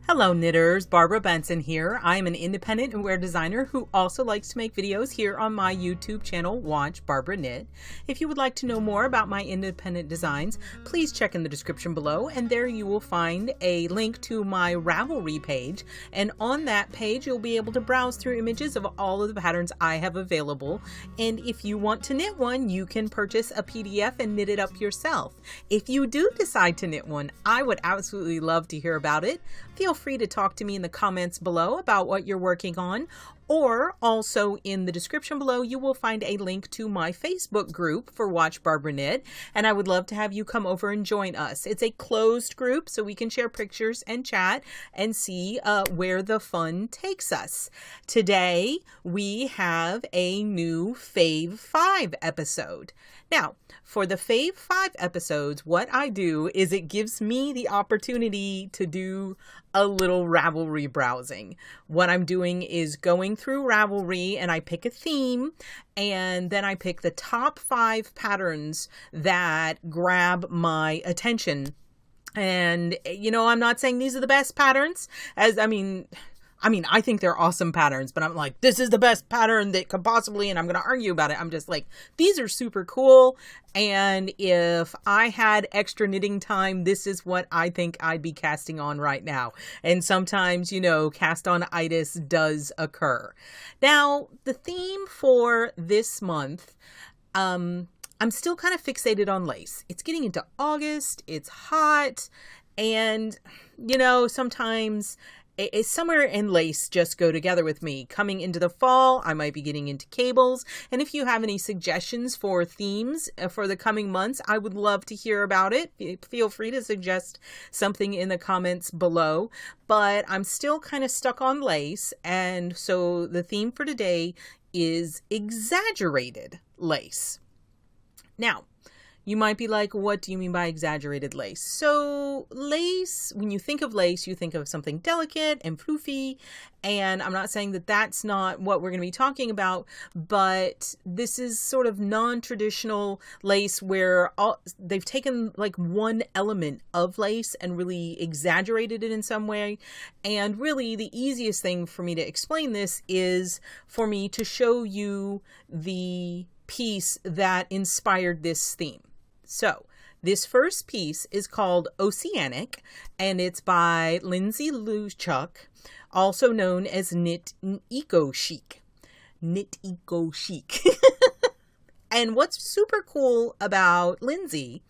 Hello knitters, Barbara Benson here. I am an independent and wear designer who also likes to make videos here on my YouTube channel, Watch Barbara Knit. If you would like to know more about my independent designs, please check in the description below, and there you will find a link to my Ravelry page, and on that page you'll be able to browse through images of all of the patterns I have available, and if you want to knit one, you can purchase a PDF and knit it up yourself. If you do decide to knit one, I would absolutely love to hear about it. Feel free to talk to me in the comments below about what you're working on, or also in the description below you will find a link to my Facebook group for Watch Barbara Knit, and I would love to have you come over and join us. It's a closed group so we can share pictures and chat and see where the fun takes us. Today we have a new Fave 5 episode. Now, for the Fave 5 episodes, what I do is it gives me the opportunity to do a little Ravelry browsing. What I'm doing is going through Ravelry and I pick a theme, and then I pick the top 5 patterns that grab my attention. And, you know, I'm not saying these are the best patterns, I think they're awesome patterns, but I'm like, this is the best pattern that could possibly, and I'm going to argue about it. I'm just like, these are super cool. And if I had extra knitting time, this is what I think I'd be casting on right now. And sometimes, you know, cast on itis does occur. Now, the theme for this month, I'm still kind of fixated on lace. It's getting into August, it's hot, and, you know, sometimes summer and lace just go together with me. Coming into the fall, I might be getting into cables. And if you have any suggestions for themes for the coming months, I would love to hear about it. Feel free to suggest something in the comments below. But I'm still kind of stuck on lace. And so the theme for today is exaggerated lace. Now, you might be like, what do you mean by exaggerated lace? So lace, when you think of lace, you think of something delicate and floofy. And I'm not saying that that's not what we're going to be talking about, but this is sort of non-traditional lace where they've taken like one element of lace and really exaggerated it in some way. And really the easiest thing for me to explain this is for me to show you the piece that inspired this theme. So this first piece is called Oceanic, and it's by Lindsay Lewchuk, also known as Knit Eco Chic. Knit Eco Chic. And what's super cool about Lindsay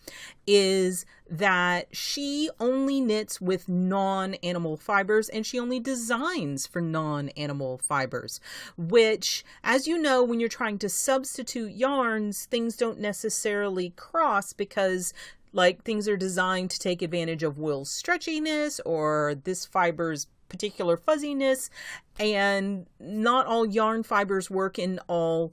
is that she only knits with non-animal fibers, and she only designs for non-animal fibers, which, as you know, when you're trying to substitute yarns, things don't necessarily cross because like things are designed to take advantage of wool's stretchiness or this fiber's particular fuzziness, and not all yarn fibers work in all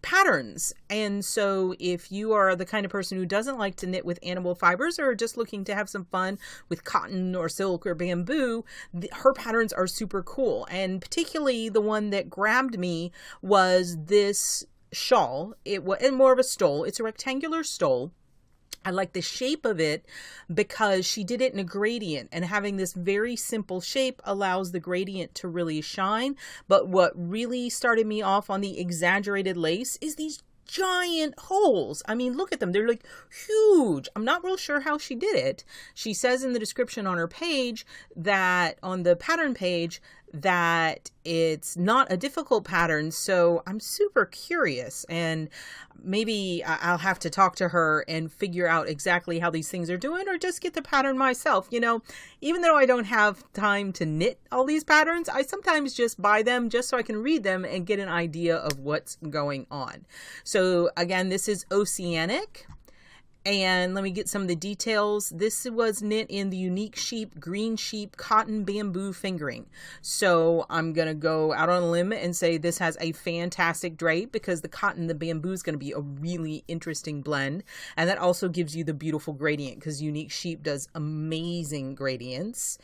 patterns. And so if you are the kind of person who doesn't like to knit with animal fibers or just looking to have some fun with cotton or silk or bamboo, her patterns are super cool. And particularly the one that grabbed me was this shawl. It was more of a stole. It's a rectangular stole. I like the shape of it because she did it in a gradient, and having this very simple shape allows the gradient to really shine. But what really started me off on the exaggerated lace is these giant holes. I mean, look at them. They're like huge. I'm not real sure how she did it. She says in the description on her page that on the pattern page that it's not a difficult pattern. So I'm super curious, and maybe I'll have to talk to her and figure out exactly how these things are doing, or just get the pattern myself. You know, even though I don't have time to knit all these patterns, I sometimes just buy them just so I can read them and get an idea of what's going on. So again, this is Oceanic. And let me get some of the details. This was knit in the Unique Sheep, Green Sheep, Cotton Bamboo Fingering. So I'm going to go out on a limb and say this has a fantastic drape because the cotton and the bamboo is going to be a really interesting blend. And that also gives you the beautiful gradient because Unique Sheep does amazing gradients.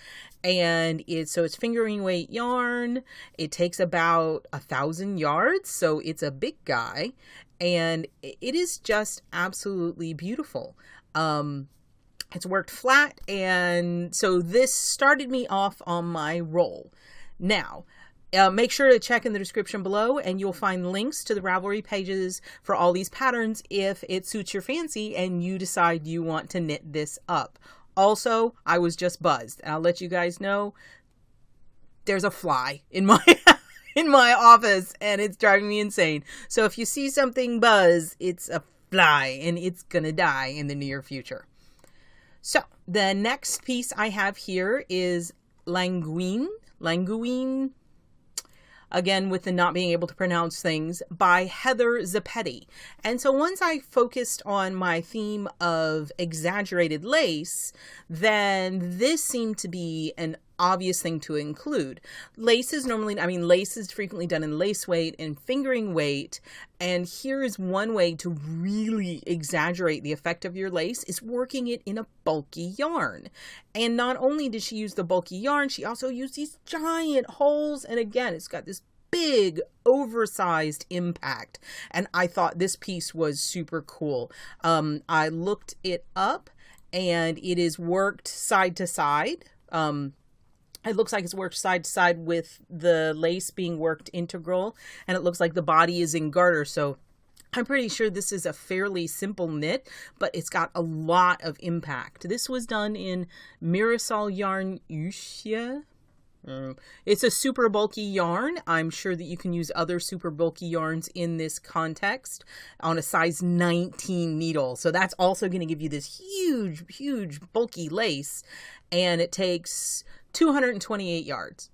And it's fingering weight yarn. It takes about 1,000 yards, so it's a big guy, and it is just absolutely beautiful. It's worked flat, and so this started me off on my roll. Now, make sure to check in the description below, and you'll find links to the Ravelry pages for all these patterns if it suits your fancy and you decide you want to knit this up. Also, I was just buzzed, and I'll let you guys know there's a fly in my in my office, and it's driving me insane. So if you see something buzz, it's a fly, and it's gonna die in the near future. So the next piece I have here is Languine, again with the not being able to pronounce things, by Heather Zoppetti. And so once I focused on my theme of exaggerated lace, then this seemed to be an obvious thing to include. Lace is frequently done in lace weight and fingering weight, and here is one way to really exaggerate the effect of your lace is working it in a bulky yarn. And not only did she use the bulky yarn, she also used these giant holes, and again, it's got this big oversized impact, and I thought this piece was super cool. I looked it up, and it is worked side to side. It looks like it's worked side to side with the lace being worked integral, and it looks like the body is in garter, so I'm pretty sure this is a fairly simple knit, but it's got a lot of impact. This was done in Mirasol yarn Ushia. It's a super bulky yarn. I'm sure that you can use other super bulky yarns in this context on a size 19 needle. So that's also going to give you this huge bulky lace, and it takes 228 yards.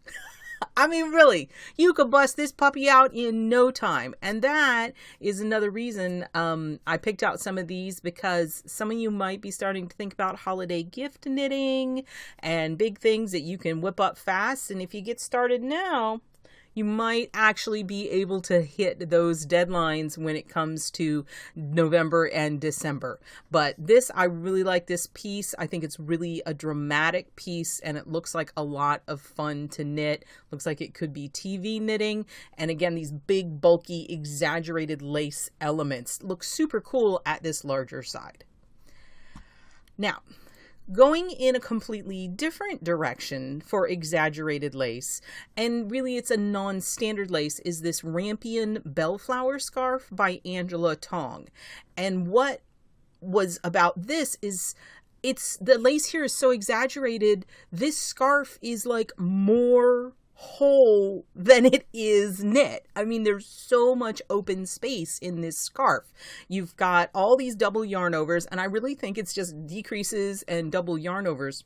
I mean, really, you could bust this puppy out in no time. And that is another reason I picked out some of these, because some of you might be starting to think about holiday gift knitting and big things that you can whip up fast. And if you get started now, you might actually be able to hit those deadlines when it comes to November and December. But this, I really like this piece. I think it's really a dramatic piece, and it looks like a lot of fun to knit. Looks like it could be TV knitting. And again, these big, bulky, exaggerated lace elements look super cool at this larger side. Now, going in a completely different direction for exaggerated lace, and really it's a non-standard lace, is this Rampion Bellflower Scarf by Angela Tong. And what was about this is the lace here is so exaggerated, this scarf is like more whole than it is knit. I mean, there's so much open space in this scarf. You've got all these double yarn overs, and I really think it's just decreases and double yarn overs,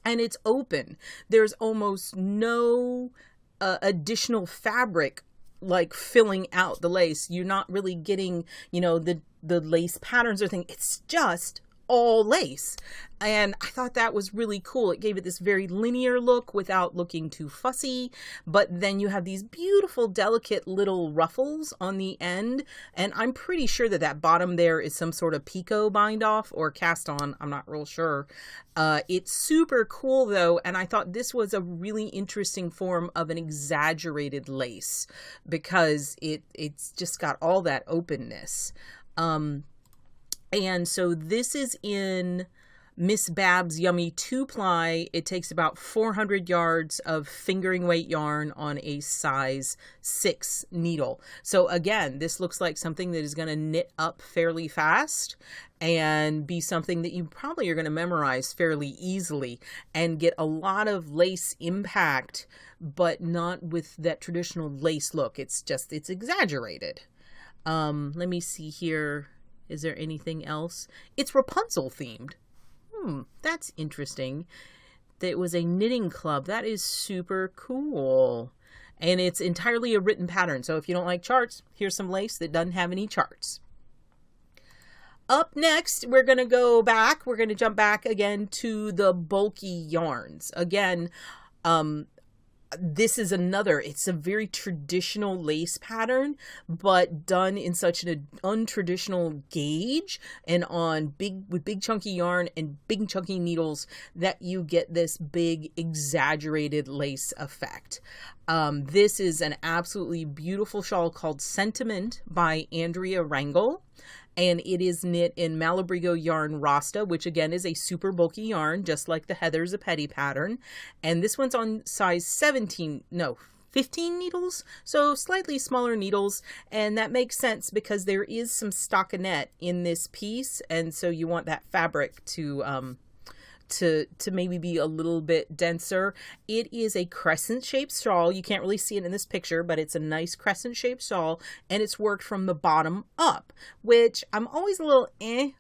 and it's open. There's almost no additional fabric like filling out the lace. You're not really getting, you know, the lace patterns or thing. It's just all lace. And I thought that was really cool. It gave it this very linear look without looking too fussy, but then you have these beautiful delicate little ruffles on the end, and I'm pretty sure that that bottom there is some sort of picot bind off or cast on. I'm not real sure. It's super cool though, and I thought this was a really interesting form of an exaggerated lace because it's just got all that openness. And so this is in Miss Bab's Yummy 2-ply. It takes about 400 yards of fingering weight yarn on a size 6 needle. So again, this looks like something that is going to knit up fairly fast and be something that you probably are going to memorize fairly easily and get a lot of lace impact, but not with that traditional lace look. It's exaggerated. Let me see here. Is there anything else? It's Rapunzel themed. That's interesting. It was a knitting club. That is super cool. And it's entirely a written pattern. So if you don't like charts, here's some lace that doesn't have any charts. Up next, we're going to go back. We're going to jump back again to the bulky yarns. Again, this is another, it's a very traditional lace pattern, but done in such an untraditional gauge and on with big chunky yarn and big chunky needles that you get this big exaggerated lace effect. This is an absolutely beautiful shawl called Sentiment by Andrea Rangel. And it is knit in Malabrigo yarn Rasta, which again is a super bulky yarn, just like the Heather Zoppetti pattern. And this one's on size 15 needles, so slightly smaller needles. And that makes sense because there is some stockinette in this piece. And so you want that fabric to maybe be a little bit denser. It is a crescent shaped shawl. You can't really see it in this picture, but it's a nice crescent shaped shawl, and it's worked from the bottom up, which I'm always a little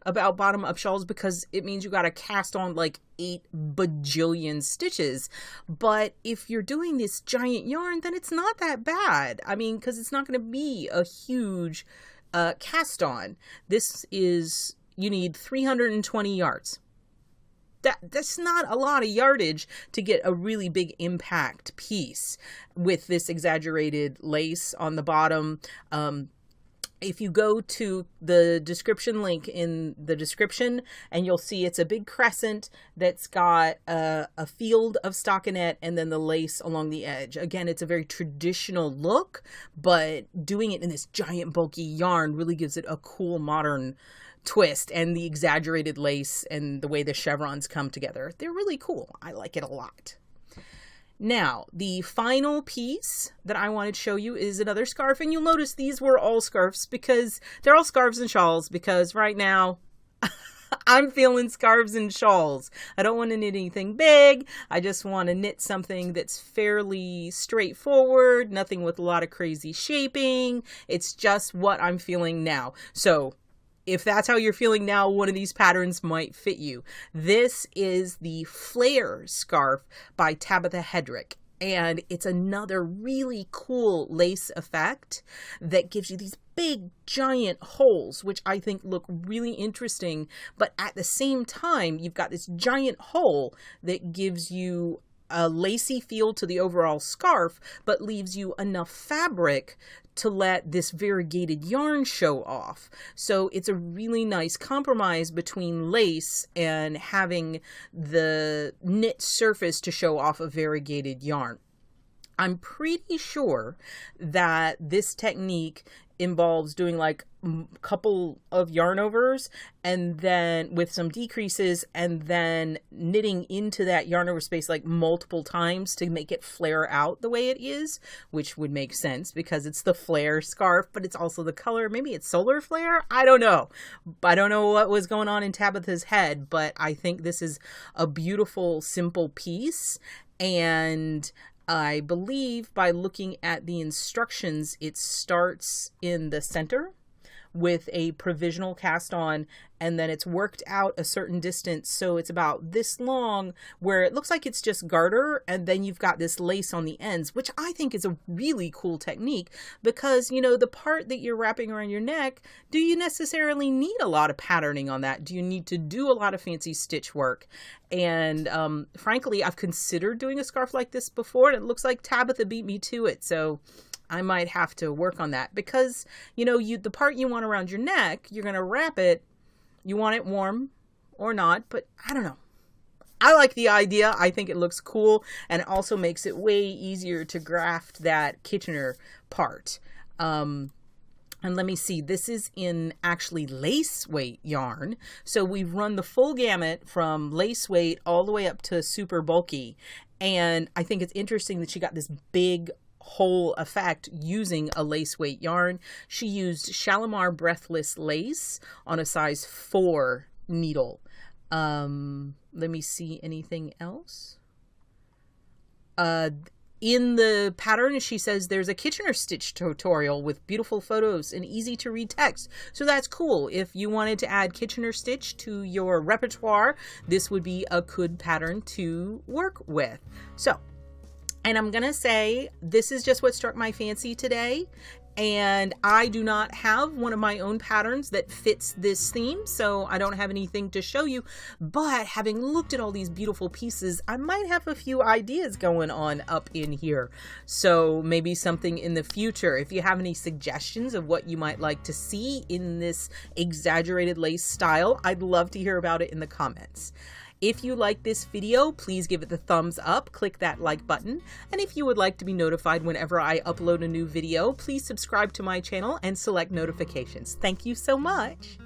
about bottom up shawls because it means you got to cast on like 8 bajillion stitches. But if you're doing this giant yarn, then it's not that bad. I mean, because it's not going to be a huge cast on. You need 320 yards. That's not a lot of yardage to get a really big impact piece with this exaggerated lace on the bottom. If you go to the description link in the description, and you'll see it's a big crescent that's got a field of stockinette and then the lace along the edge. Again, it's a very traditional look, but doing it in this giant bulky yarn really gives it a cool modern twist, and the exaggerated lace and the way the chevrons come together, they're really cool. I like it a lot. Now, the final piece that I wanted to show you is another scarf, and you'll notice these were all scarves because they're all scarves and shawls, because right now I'm feeling scarves and shawls. I don't want to knit anything big. I just want to knit something that's fairly straightforward, nothing with a lot of crazy shaping. It's just what I'm feeling now. So if that's how you're feeling now, one of these patterns might fit you. This is the Flair Scarf by Tabetha Hedrick. And it's another really cool lace effect that gives you these big giant holes, which I think look really interesting. But at the same time, you've got this giant hole that gives you a lacy feel to the overall scarf, but leaves you enough fabric to let this variegated yarn show off. So it's a really nice compromise between lace and having the knit surface to show off a variegated yarn. I'm pretty sure that this technique involves doing like a couple of yarn overs and then with some decreases and then knitting into that yarn over space like multiple times to make it flare out the way it is, which would make sense because it's the Flair scarf, but it's also the color. Maybe it's solar flare. I don't know. I don't know what was going on in Tabetha's head, but I think this is a beautiful, simple piece. And I believe by looking at the instructions, it starts in the center with a provisional cast on, and then it's worked out a certain distance. So it's about this long where it looks like it's just garter, and then you've got this lace on the ends, which I think is a really cool technique because, you know, the part that you're wrapping around your neck, do you necessarily need a lot of patterning on that? Do you need to do a lot of fancy stitch work? And frankly, I've considered doing a scarf like this before, and it looks like Tabetha beat me to it. So I might have to work on that because, you know, the part you want around your neck, you're going to wrap it. You want it warm or not, but I don't know. I like the idea. I think it looks cool, and it also makes it way easier to graft that Kitchener part. And let me see, this is in actually lace weight yarn. So we've run the full gamut from lace weight all the way up to super bulky. And I think it's interesting that she got this big whole effect using a lace weight yarn. She used Shalimar Breathless lace on a size 4 needle. Let me see anything else. In the pattern, she says there's a Kitchener stitch tutorial with beautiful photos and easy to read text. So that's cool. If you wanted to add Kitchener stitch to your repertoire, this would be a good pattern to work with. So, and I'm going to say this is just what struck my fancy today. and I do not have one of my own patterns that fits this theme, so I don't have anything to show you. But having looked at all these beautiful pieces, I might have a few ideas going on up in here. So maybe something in the future. If you have any suggestions of what you might like to see in this exaggerated lace style, I'd love to hear about it in the comments. If you like this video, please give it the thumbs up, click that like button, and if you would like to be notified whenever I upload a new video, please subscribe to my channel and select notifications. Thank you so much.